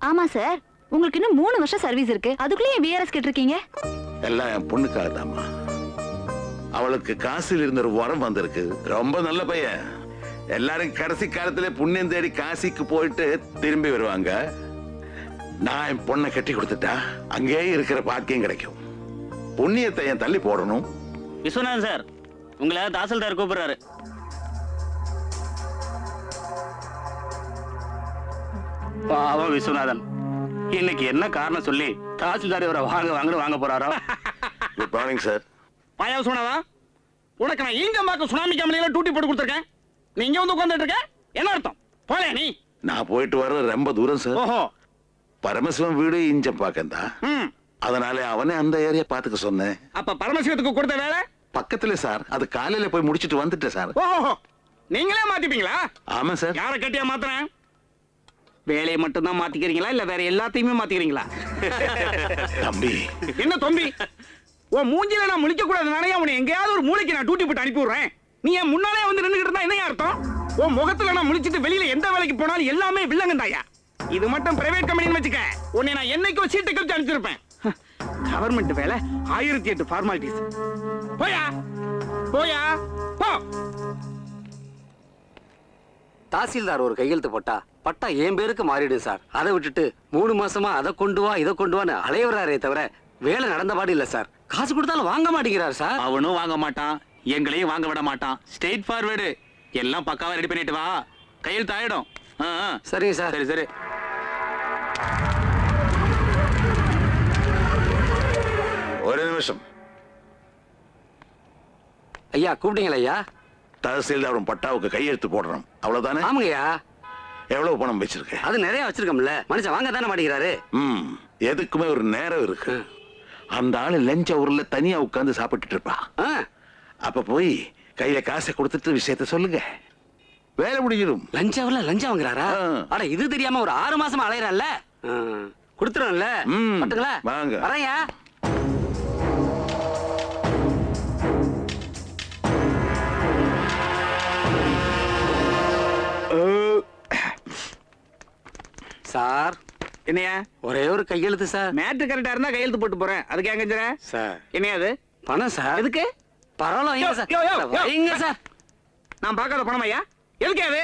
ஆமா சார், உங்களுக்கு இன்னும் 3 வருஷம் சர்வீஸ் இருக்கு. அதுக்குள்ளே விஆர்எஸ் கேட்டிருக்கீங்க. எல்லாம் என் பொண்ணுக்காகதாம்மா. அவளுக்கு காசில் இருந்த ஒரு வரம் வந்திருக்கு. ரொம்ப நல்ல பையன். எல்லாரும் கடைசி காலத்துல புண்ணியம் தேடி காசிக்கு போயிட்டு திரும்பி வருவாங்க. நான் என் பொண்ணை கட்டி கொடுத்துட்டா அங்கேயே இருக்கிற பாக்கியம் கிடைக்கும். புண்ணியத்தை என் தள்ளி போடணும். விஸ்வநாதன் சார், உங்களை தாசில்தார் கூப்பிடுறாரு. பாவம் விஸ்வநாதன், இன்னைக்கு என்ன காரணம் சொல்லி தாசில்தார் இவரை வாங்க போறாரோ? Good morning sir. பாயா சொன்னதா உனக்கு நான் ஈஞ்சம்பாக்கம் சுனாமி கம்பெனியில டியூட்டி போட்டு கொடுத்துருக்கேன். நீ இங்க வந்து உட்கார்ந்துட்டு இருக்க, என்ன அர்த்தம்? போல நீ. நான் போயிட்டு வர ரொம்ப தூரம் சார். ஓஹோ, பரமசிவன் வீடு இஞ்சம்பாக்கம் தான். அதனால அவனே அந்த ஏரியா பாத்துக்க சொன்னேன். அப்ப பரமசிவத்துக்கு கொடுத்த வேலை பக்கத்துல சார். அது காலையில போய் முடிச்சிட்டு வந்துட்டேன் சார். ஓஹோ, நீங்களே மாத்திப்பீங்களா? ஆமா சார். யார கட்டியா மாத்துறேன்? வேலையை மட்டும் தான் மாத்திக்கிறீங்களா இல்ல வேற எல்லாத்தையுமே மாத்திக்கிறீங்களா? தம்பி. என்ன தம்பி? உன் மூஞ்சில நான் முழிக்க கூடாதுனாலே அவனை எங்கேயாவது ஒரு மூளைக்கு நான் டியூட்டி போட்டு அனுப்பி விடுறேன். நீ என் முன்னாலே வந்து நின்னுகிட்டு இருந்தா என்ன அர்த்தம்? உன் முகத்துல நான் முழிச்சிட்டு வெளியில எந்த வேலைக்கு போனாலும் எல்லாமே வில்லங்கந்தாயா. இது மட்டும் பிரைவேட் கம்பெனின்னு வச்சுக்க, உன்னை நான் என்னைக்கோ சீட்டை கழிச்சு அனுப்பிச்சிருப்பேன். கவர்மெண்ட் வேலை 1008 ஃபார்மாலிட்டிஸ். போயா போயா போ. தாசில்தார் ஒரு கையெழுத்து போட்டா பட்டா என் பேருக்கு மாறிடும் சார். அதை விட்டுட்டு 3 மாசமா அதை கொண்டு வா இதை கொண்டு வான்னு அலையவராரே தவிர வேலை நடந்த பாடு இல்ல சார். காசு கொடுத்தாலும் வாங்க மாட்டேங்கிறார் சார். அவனும் வாங்க மாட்டான், எங்களையும் வாங்க விட மாட்டான். Straight forward. எல்லாம் பக்காவா ரெடி பண்ணிட்டு வா, கையெழுத்து ஆயிடும். சரிங்க சார். சரி சரி. ஒரு நிமிஷம் ஐயா. கூப்பிட்டீங்களா ஐயா? தஹசீல்தார் பட்டாவுக்கு கையெழுத்து போடுறோம், அவ்வளவுதானே? ஆமாங்கய்யா. எவ்வளவு பணம் வச்சிருக்க? அது நிறைய வச்சிருக்கோம்ல, மனுஷன் வாங்க தானே மாட்டேங்கிறாரு. எதுக்குமே ஒரு நேரம் இருக்கு. அந்த ஆளு லஞ்ச ஊர்ல தனியா உட்கார்ந்து சாப்பிட்டுட்டு இருப்பா. அப்ப போய் கையில காசை கொடுத்துட்டு விஷயத்த சொல்லுங்க, வேலை முடிஞ்சிடும். லஞ்சாவில லஞ்சம் வாங்குறாரா? அட இது தெரியாம ஒரு 6 மாசமா அலையறான்ல. கொடுத்துறோம்ல. பட்டுங்களா? வாங்க. வரையா. சார். என்னையா? ஒரே ஒரு கையெழுத்து சார். மேட்ரு கரெக்டா இருந்தா கையெழுத்து போட்டு போறேன். அதுக்கு எங்க சார்? என்னையா அது? பணம் சார். எதுக்கு? பரவாயில்ல சார். வைங்க சார். நான் பார்க்காத பணம் ஐயா. எதுக்கு அது?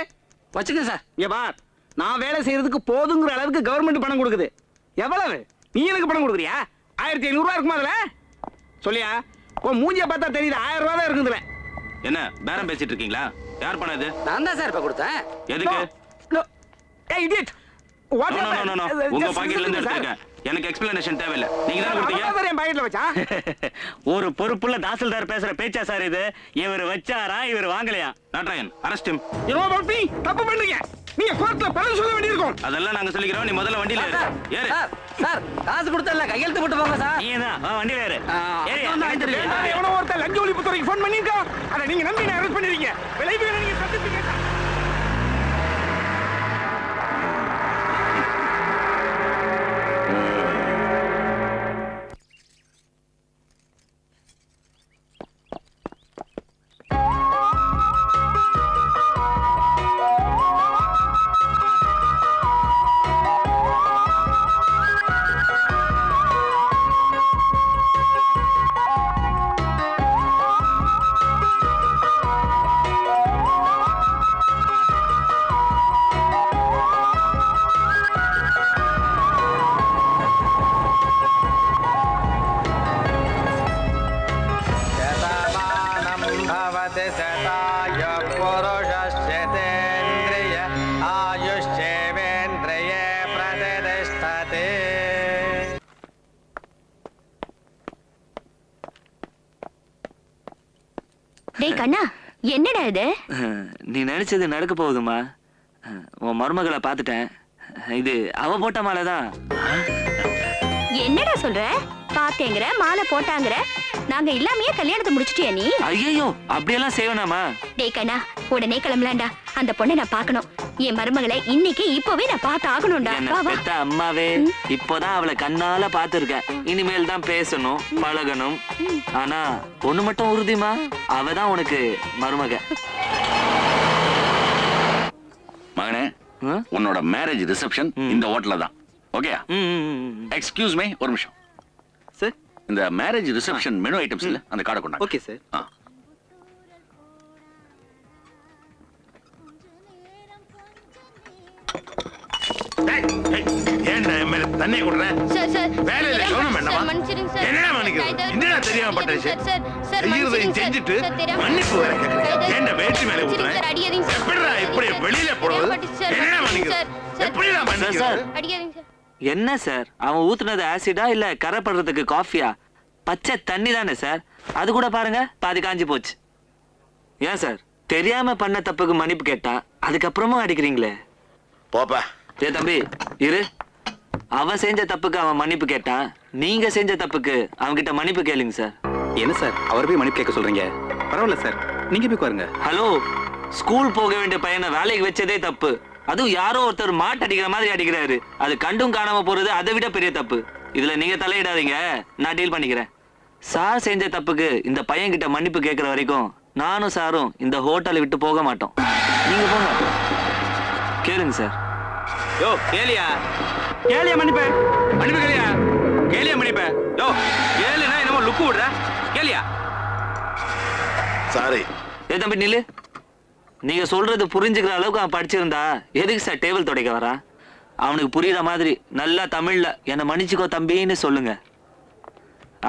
வச்சுக்க சார். இங்க பார், நான் வேலை செய்யறதுக்கு போதுங்கிற அளவுக்கு கவர்மெண்ட் பணம் கொடுக்குது. எவ்வளவு? நீ எனக்கு பணம் கொடுக்குறியா? 1500 ரூபாய் இருக்குமா அதுல? சொல்லியா? உன் மூஞ்சிய பார்த்தா தெரியுது 1000 ரூபாய் தான் இருக்குதுல. என்ன பேரம் பேசிட்டு இருக்கீங்களா? யார் பணம் இது? நான் தான் சார் இப்ப கொடுத்தேன். எதுக்கு? ஏய் இடியட். வாட் நோ உங்க பாக்கெட்ல இருந்து எடுத்துங்க. எனக்கு எக்ஸ்பிளனேஷன் தேவையில்ல. நீங்க தான் கொடுத்தீங்க. அதான் என் பாக்கெட்ல வச்சா. ஒரு பொறுப்புள்ள தாசில்தார் பேசுற பேச்சா சார் இது? இவர் வச்சாரா இவர் வாங்கலையா? Natrayan arrest him. You know about me? தப்பு பண்றீங்க. நீங்க கோர்ட்ல பதில் சொல்ல வேண்டியிருக்கும். அதெல்லாம் நாங்க சொல்லிக்கிறோம். நீ முதல்ல வண்டியில ஏறு. ஏறு. சார் காசு கொடுத்தல கையெழுத்து போட்டு போங்க சார். நீதான் வண்டியில ஏறு. எவனோ ஒருத்தர் லஞ்ச ஒழிப்புத்துறைக்கு ஃபோன் பண்ணிருக்கா. அத நீங்க நம்பி நான் அரெஸ்ட் பண்ணிருக்கீங்க. விளைவு நீங்க சத்தியத்துக்கு டேய் கண்ணா, என்னடா இது? நீ நினைச்சது நடக்க போகுதுமா. உன் மருமகளை பாத்துட்டேன். இது அவ போட்ட மாலை தான். என்னடா சொல்ற? பாத்தேங்கற மாலை போட்டாங்கற. நாங்க இல்லாமயே கல்யாணத்தை முடிச்சிட்டியா நீ? ஐயோ அப்படியெல்லாம் செய்வனாமா? டேய் கண்ணா, உடனே கிளம்பலாம்டா. அந்த பொண்ணை நான் பார்க்கணும். என் மருமகளை இன்னைக்கு இப்பவே நான் பார்த்து ஆகணும்டா. வா வா. பெத்த அம்மாவே இப்போதான் அவளை கண்ணால பாத்துருக்கேன். இனிமேல் தான் பேசணும் பழகணும். ஆனா ஒண்ணு மட்டும் உறுதிமா, அவதான் உனக்கு மருமக. மகனே, உன்னோட மேரேஜ் ரிசப்ஷன் இந்த ஹோட்டல்ல தான். ஓகே எக்ஸ்கியூஸ் மீ ஒரு நிமிஷம் சார் இந்த மேரேஜ் ரிசப்ஷன் மெனு ஐட்டம்ஸ் இல்ல அந்த கார்டை கொண்டாங்க ஓகே சார் ஆ ஏன்டா என் மேல தண்ணி குடுறேன் சார் சார் வேலையில கவனம் வேண்டாமா? மன்னிச்சிடுங்க சார். என்னடா மன்னிக்கிறது? என்னடா தெரியாம பண்றது? சார் சார் சார் செய்யறதையும் மன்னிச்சிடுங்க செஞ்சுட்டு சார். சார், தெரியாம- மன்னிப்பு வேற கேக்குறேன். ஏன்டா வேட்டி மேல மன்னிச்சிடுங்க ஊத்துறேன்? Sir, அடியாதீங்க sir. எப்படிடா இப்படி வெளியில போறது? தெரியாம சார், என்னடா மன்னிச்சிடுங்க மன்னிக்கிறது? சார். சார், எப்படிடா மன்னிக்கிறது? அடியாதீங்க சார். என்ன சார் அவன் ஊத்துனது ஆசிடா இல்ல கரை படுறதுக்கு காஃபியா? பச்சை தண்ணி தானே சார். அது கூட பாருங்க பாதி காஞ்சி போச்சு. ஏன் சார் தெரியாம பண்ண தப்புக்கு மன்னிப்பு கேட்டா அதுக்கப்புறமும் அடிக்கிறீங்களே? போப்பா. ஏ தம்பி இரு. அவன் செஞ்ச தப்புக்கு அவன் மன்னிப்பு கேட்டான், நீங்க செஞ்ச தப்புக்கு அவன்கிட்ட மன்னிப்பு கேளுங்க சார். என்ன சார் அவர் போய் மன்னிப்பு கேட்க சொல்றீங்க? பரவாயில்ல சார், நீங்க போய் பாருங்க. ஹலோ, ஸ்கூல் போக வேண்டிய பையனை வேலைக்கு வச்சதே தப்பு. அதுவும் யாரோ ஒருத்தர் மாட்டு அடிக்கிற மாதிரி அடிக்கிறாரு. அது கண்டும் காணாம போறது அதை விட பெரிய தப்பு. இதுல நீங்க தலையிடாதீங்க, நான் டீல் பண்ணிக்கிறேன். சார் செஞ்ச தப்புக்கு இந்த பையன் கிட்ட மன்னிப்பு கேட்கிற வரைக்கும் நானும் சாரும் இந்த ஹோட்டலை விட்டு போக மாட்டோம். நீங்க போங்க, கேளுங்க சார். யோ கேளியா கேளியா மன்னிப்ப மன்னிப்பு கேளியா கேளியா மன்னிப்ப யோ கேளுனா என்னமோ லுக்கு விடுற கேளியா. சாரி. ஏ தம்பி நில்லு. நீங்க சொல்றது புரிஞ்சுக்கிற அளவுக்கு அவன் படிச்சிருந்தா எதுக்கு சார் டேபிள் துடைக்க வரான்? அவனுக்கு புரியுற மாதிரி நல்லா தமிழ்ல என்னை மன்னிச்சுக்கோ தம்பின்னு சொல்லுங்க.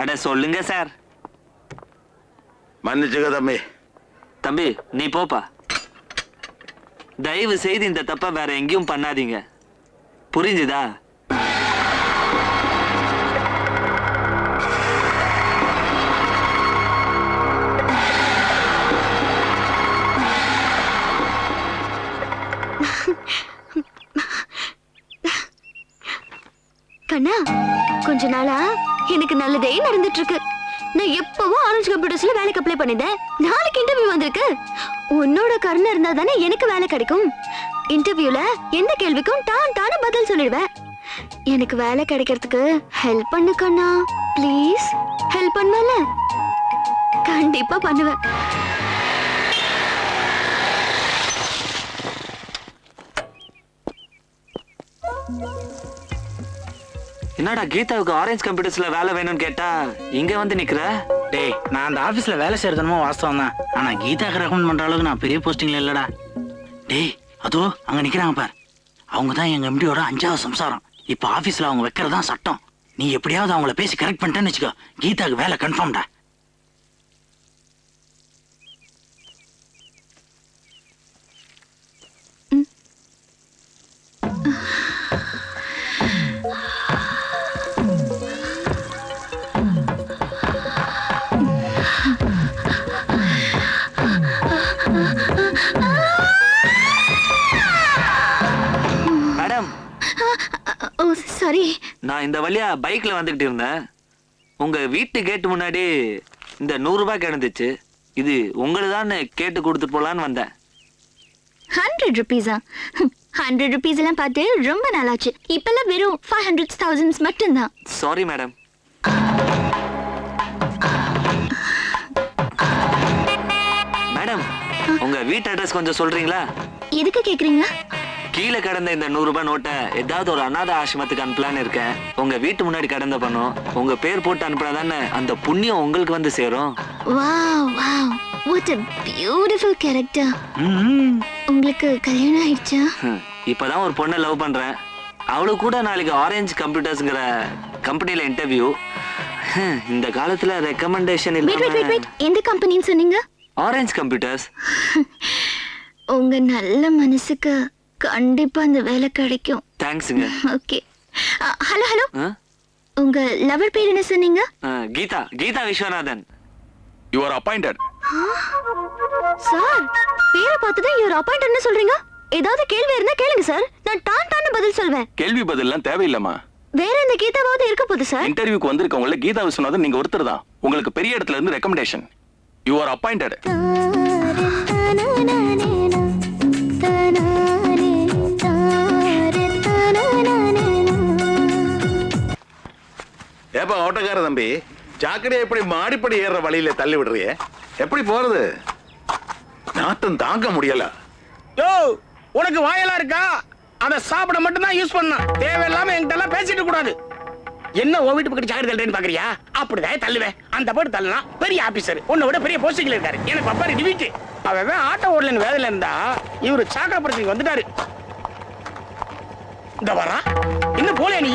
அட சொல்லுங்க சார். மன்னிச்சுக்க தம்பி. தம்பி நீ போப்பா. தயவு செய்து இந்த தப்ப வேற எங்கேயும் பண்ணாதீங்க, புரிஞ்சுதா? கண்ணா, கொஞ்ச நாளா எனக்கு நல்லதே நடந்துட்டு இருக்கு. நான் எப்பவும் ஆரஞ்சு கம்ப்யூட்டர்ஸ்ல வேலைக்கு அப்ளை பண்ணிட்டேன். நாளைக்கு இன்டர்வியூ வந்திருக்கு. உன்னோட கருணை இருந்தா தானே எனக்கு வேலை கிடைக்கும். இன்டர்வியூல எந்த கேள்விக்கும் டான பதில் சொல்லிடுவேன். எனக்கு வேலை கிடைக்கிறதுக்கு ஹெல்ப் பண்ணு கண்ணா, ப்ளீஸ். ஹெல்ப் பண்ணல? கண்டிப்பா பண்ணுவேன். என்னடா கீதாவுக்கு ஆரஞ்சு கம்ப்யூட்டர்ஸ்ல வேலை வேணும்னு கேட்டா இங்க வந்து நிக்கிற? டேய், நான் அந்த ஆபீஸ்ல வேலை செய்யறதுமோ வாஸ்தவம் தான். ஆனா கீதாக்கு ரெக்கமெண்ட் பண்ற அளவுக்கு நான் பெரிய போஸ்டிங்ல இல்லடா. டேய், அதோ அங்க நிக்கிறாங்க பார். அவங்க தான் எங்க எம்டியோட 5வது சம்சாரம். இப்ப ஆபீஸ்ல அவங்க வைக்கிறதா சட்டம். நீ எப்படியாவது அவங்கள பேசி கரெக்ட் பண்ணிட்டேன்னு வச்சுக்கோ, கீதாக்கு வேலை கன்ஃபார்ம்டா. மேடம், ஓ சாரி. நான் இந்த வழியா பைக்ல வந்துகிட்டு இருந்தேன். உங்க வீட்டு கேட்டு முன்னாடி இந்த 100 ரூபாய் கிடந்துச்சு. இது உங்களுதான் கேட்டு கொடுத்துட்டு போலான்னு வந்தேன். 100 rupees. 100 rupees எல்லாம் பார்த்து ரொம்ப நாளாச்சு. இப்பெல்லாம் வெறும் 500s, 1000s மட்டும்தான். Sorry madam. மேடம், உங்க வீட்டு அட்ரஸ் கொஞ்சம் சொல்றீங்களா? எதுக்கு கேக்குறீங்க? கீழே கடந்த இந்த 100 ரூபாய் நோட்டை ஏதாவது ஒரு அநாத ஆசிரமத்துக்கு அனுப்பலான்னு இருக்கேன். உங்க வீட்டு முன்னாடி கடந்த பண்ணும் உங்க பேர் போட்டு அனுப்புனாதானே அந்த புண்ணியம் உங்களுக்கு வந்து சேரும். Wow wow, what a beautiful character. உங்களுக்கு கல்யாணம் ஆயிடுச்சா? இப்பதான் ஒரு பொண்ணை லவ் பண்றேன். அவளுக்கு கூட நாளைக்கு ஆரஞ்சு கம்ப்யூட்டர்ஸ்ங்கிற கம்பெனில இன்டர்வியூ. இந்த காலத்துல ரெக்கமெண்டேஷன் வெயிட் வெயிட் வெயிட் இல்ல. வெயிட், எந்த கம்பெனின்னு சொன்னீங்க? Orange computers. உங்க நல்ல மனசுக்கு கண்டிப்பா அந்த வேலை கிடைக்கும். தேங்க்ஸுங்க. ஓகே. ஹலோ ஹலோ, உங்க லவர் பேர் என்ன சொன்னீங்க? Geetha, Geetha Viswanathan. You are appointed. Sir, பேரை பார்த்துதான் இவர் அப்பாயிண்டட்னு சொல்றீங்க? ஏதாவது கேள்வி இருந்தா கேளுங்க சார், நான் டான்னு பதில் சொல்வேன். கேள்வி பதில்லாம் தேவையில்லம்மா. வேற எந்த கீதாவாவது இருக்க போகுது சார்? இன்டர்வியூக்கு வந்திருக்கவங்கள கீதா விஸ்வநாதன் நீங்க ஒருத்தர் தான். உங்களுக்கு பெரிய இடத்துல இருந்து ரெக்கமெண்டேஷன். You are appointed. ஏப்பா ஓட்டக்கார தம்பி, சாக்கடையை எப்படி மாடிப்படி ஏறுற வழியில தள்ளி விடுறியே? எப்படி போறது? நாத்தம் தாங்க முடியல. யோ, உனக்கு வாயெல்லாம் இருக்கா? அதை சாப்பிட மட்டும் தான் யூஸ் பண்ணணும். தேவையில்லாம என்கிட்ட எல்லாம் பேசிட்டு கூடாது. என்ன ஓ வீட்டு பக்கத்து சாகரி தள்ளுறேன்னு பாக்குறியா? அப்படிதான் தள்ளுவேன். அந்த போட்டு தள்ளுனா பெரிய ஆபீசர், உன்னை விட பெரிய போஸ்டிங்ல இருக்காரு. எனக்கு அப்பா டிவிட்டு அவன் ஆட்டோ ஓடலன்னு வேலையில இருந்தா இவரு சாக்கடைப்புறத்துக்கு வந்துட்டாரு. இந்த வரா இன்னும் போல நீ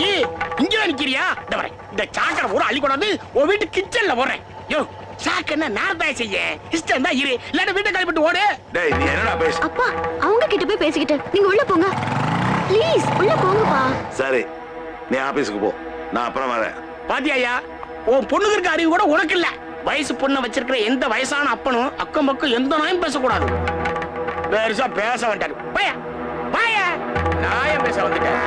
இங்க நிக்கிறியா? இந்த வரேன். இந்த சாக்கடை பூரா அள்ளி கொண்டாந்து உன் வீட்டு கிச்சன்ல போடுறேன். யோ சாக்கு என்ன நார்தாய செய்ய இஷ்டம் தான் இரு, இல்லாட்ட வீட்டை கழிப்பிட்டு ஓடு. டேய் நீ என்னடா பேச? அப்பா அவங்க கிட்ட போய் பேசிக்கிட்டு நீங்க உள்ள போங்க ப்ளீஸ். உள்ள போங்கப்பா. சரி நீ ஆபீஸ்க்கு போ, நான் அப்புறம் வரேன். பாத்தியா, உன் பொண்ணுக்கு இருக்க அறிவு கூட உனக்கு இல்ல. வயசு பொண்ணை வச்சிருக்கிற எந்த வயசான அப்பனும் அக்கம் பக்கம் எந்த நாயும் பேசக்கூடாது. பெருசா பேச வேண்டாரு. பையா பையா நாயம் பேச வந்துட்டேன்.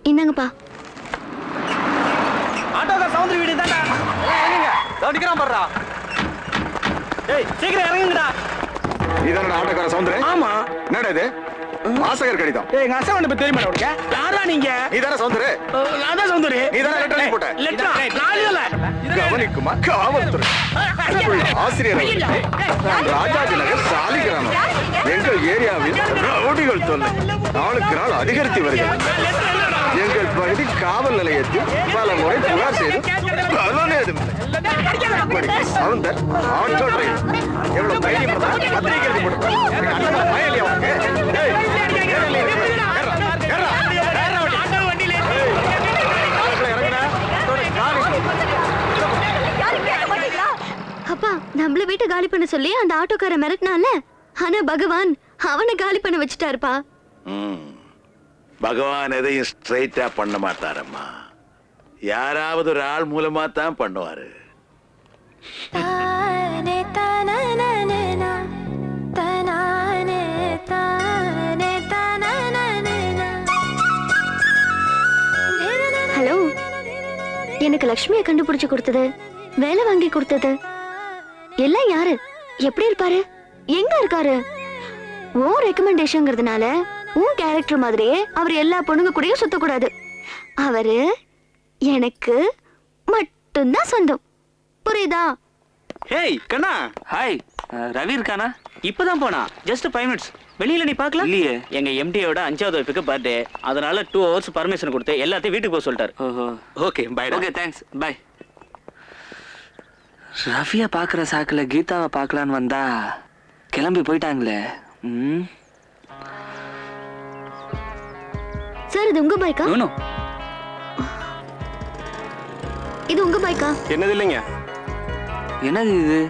இந்தாங்கப்பா. ஆட்டோக்கார சவுந்தரி வீடு தான்டா. இறங்குங்க. தடிக்கிறான் பாருடா. ஏய் சீக்கிரம் இறங்குங்கடா. நீதானடா ஆட்டோக்கார சவுந்தரே? ஆமா. என்னடா இது? வாசகர் கடிதம். ஏய் எங்க அசவண்ட பத்தி தெரியுமா உனக்கு? யாரா நீங்க? நீதானே சவுந்தரே? நான் தான் சௌந்தரி. நீதானே லெட்டர் எழுதி போட்ட? லெட்டர் நான் இல்ல. கவனிக்குமா காவல்துறை ஆசிரியர் அவர்களே, நான் ராஜாஜி நகர் சாலிகிராமம். எங்கள் ஏரியாவில் ரவுடிகள் தொல்லை நாளுக்கு நாள் அதிகரித்து வருகிறது. எங்கள் பகுதி காவல் நிலையத்தில் பல முறை புகார் செய்து பலன் ஏதுமில்லை. இப்படி சவுந்தர் ஆட்டோ டிரைவர் எவ்வளவு தைரியம் இருந்தா பத்திரிகை எழுதி போட்டு பயலியா உனக்கு? ஏய், ஏறல, ஏறா, ஏறா, வண்டியில. இறங்குடா. அப்பா நம்மள வீட்டை காலி பண்ண சொல்லி அந்த ஆட்டோக்கார மிரட்டினால, ஆனா பகவான் அவனை காலி பண்ண வச்சுட்டாருப்பா. பகவான் எதையும் ஸ்ட்ரைட்டா பண்ண மாட்டாரம்மா, யாராவது ஒரு ஆள் மூலமா தான் பண்ணுவாரு. ஹலோ, எனக்கு லக்ஷ்மியை கண்டுபிடிச்சு கொடுத்தது, வேலை வாங்கி கொடுத்தது எல்லாம் யாரு? எப்படி இருப்பாரு? எங்க இருக்காரு? ஓ ரெக்கமெண்டேஷன்ங்கிறதுனால உன் கேரக்டர் மாதிரியே அவர் எல்லா பொண்ணுங்க கூடயும் சுத்தக்கூடாது. அவரு எனக்கு மட்டும்தான் சொந்தம். புரியுதா? ஏய் கண்ணா. ஹாய், ரவி இருக்கானா? இப்பதான் போனா. Just 5 minutes. வெளியில நீ பார்க்கல? இல்லையே. எங்க எம்டியோட 5வது வைப்புக்கு பர்த்டே, அதனால 2 hours பர்மிஷன் கொடுத்து எல்லாத்தையும் வீட்டுக்கு போக சொல்லிட்டாரு. ஓஹோ, okay bye. Okay thanks, bye. ரவியை பார்க்குற சாக்குல கீதாவை பார்க்கலான்னு வந்தா கிளம்பி போயிட்டாங்களே. சார் இது உங்க பைக்கா? நோ. இது உங்க பைக்கா? என்னது இல்லைங்க. என்னது இது?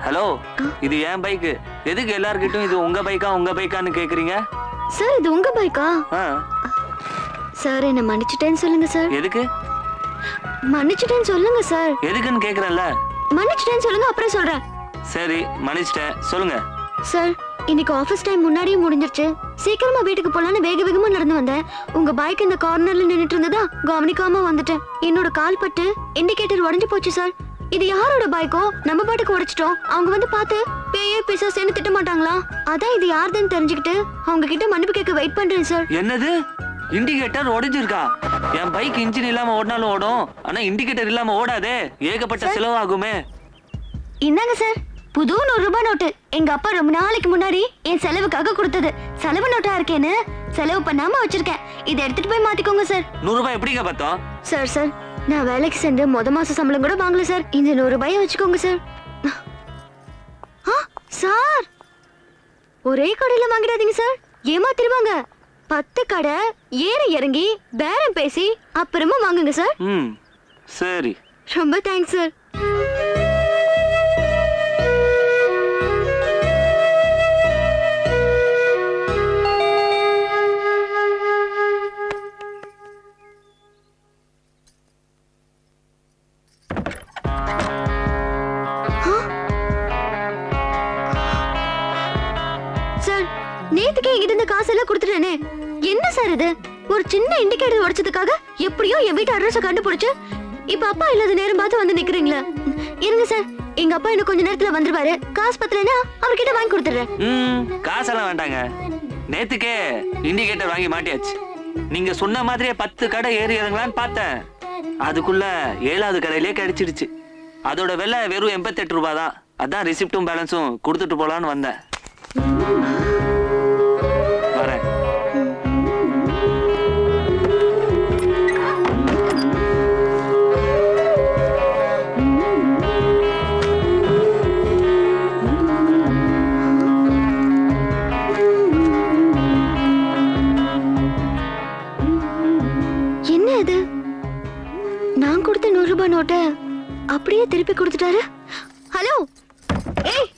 ஹலோ, இது என் பைக்கு. எதுக்கு எல்லார்கிட்டும் இது உங்க பைக்கா உங்க பைக்கான்னு கேக்குறீங்க? சார் இது உங்க பைக்கா? சார் என்ன மன்னிச்சிட்டேன்னு சொல்லுங்க சார். எதுக்கு மன்னிச்சிட்டேன்னு சொல்லுங்க சார். எதுக்குன்னு கேக்குறேன்ல. மன்னிச்சிட்டேன்னு சொல்லுங்க, அப்புறம் சொல்றேன். சரி மன்னிச்சிட்டேன், சொல்லுங்க. சார் இன்னைக்கு ஆபீஸ் டைம் முன்னாடியே முடிஞ்சிருச்சு. சீக்கிரமா வீட்டுக்கு போலான்னு வேக வேகமா நடந்து வந்தேன். உங்க பைக் இந்த கார்னர்ல நின்னுட்டு இருந்ததா கவனிக்காம வந்துட்டேன். என்னோட கால் பட்டு இண்டிகேட்டர் உடைஞ்சு போச்சு சார். இது யாரோட பைக்கோ நம்ம பாட்டுக்கு உடைச்சிட்டோம். அவங்க வந்து பார்த்து பேயே பிசாசேன்னு திட்ட மாட்டாங்களா? அதான் இது யாருதுன்னு தெரிஞ்சுக்கிட்டு அவங்க கிட்ட மன்னிப்பு கேட்க வெயிட் பண்றேன் சார். என்னது? இண்டிகேட்டர் உடைஞ்சிருக்கா? என் பைக் இன்ஜின் இல்லாம ஓடினாலும் ஓடும், ஆனா இண்டிகேட்டர் இல்லாம ஓடாதே. ஏகப்பட்ட செலவாகுமே. இந்தாங்க சார், புது 100 ரூபாய் நோட்டு. எங்க அப்பா ரொம்ப நாளைக்கு முன்னாடி என் செலவுக்காக கொடுத்தது. செலவு நோட்டா இருக்கேன்னு செலவு பண்ணாம வச்சிருக்கேன். இதை எடுத்துட்டு போய் மாத்திக்கோங்க சார். 100 ரூபாய் எப்படிங்க பார்த்தோம்? சார் நான் வேலைக்கு சென்று மாச சம்பளம் கூட வாங்கல சார். இந்த 100 ரூபாயை வச்சுக்கோங்க சார். சார் ஒரே கடையில வாங்கிடாதீங்க சார், ஏமாத்திருவாங்க. 10 கடை ஏறி இறங்கி பேரம் பேசி அப்புறமா வாங்குங்க சார். சரி, ரொம்ப தேங்க்ஸ் சார். நேத்துக்கே என்கிட்ட இந்த காசெல்லாம் கொடுத்துட்டேனே, இது? ஒரு சின்ன இண்டிகேட்டர் உடைச்சதுக்காக எப்படியோ என் வீட்டு அட்ரஸ் கண்டுபிடிச்சு இப்ப அப்பா இல்லாத நேரம் பார்த்து வந்து நிக்கிறீங்களா? இருங்க சார், எங்க அப்பா இன்னும் கொஞ்ச நேரத்துல வந்துருவாரு. காசு பத்தலைன்னா அவர்கிட்ட வாங்கி கொடுத்துறேன். காசெல்லாம் வேண்டாங்க. நேத்துக்கே இண்டிகேட்டர் வாங்கி மாட்டியாச்சு. நீங்க சொன்ன மாதிரியே 10 கடை ஏறி இறங்கலான்னு பார்த்தேன். அதுக்குள்ள 7வது கடையிலே கிடைச்சிடுச்சு. அதோட விலை வெறும் 88 ரூபாய் தான். அதான் ரிசிப்டும் பேலன்ஸும் கொடுத்துட்டு போலான்னு வந்தேன். வரேன். என்ன இது? நான் கொடுத்த 100 ரூபாய் நோட்டை அப்படியே திருப்பி கொடுத்துட்டாரு. ஹலோ, ஏய்